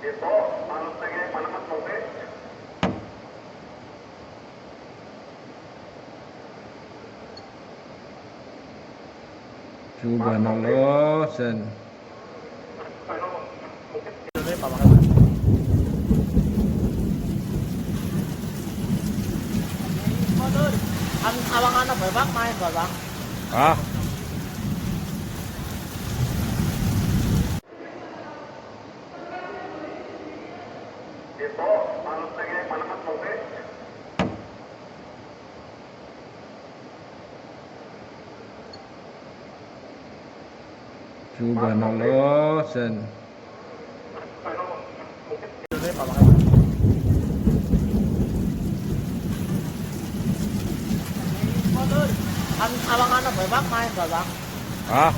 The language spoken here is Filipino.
Ito, ang tagay panakat mo, eh. Coba nolosan. Ang awang ano ba? Main ba? Ah, Ito, ang tagay panakat mo, eh. coba nolosan. Ang awang ano ba? Main ba? Ah,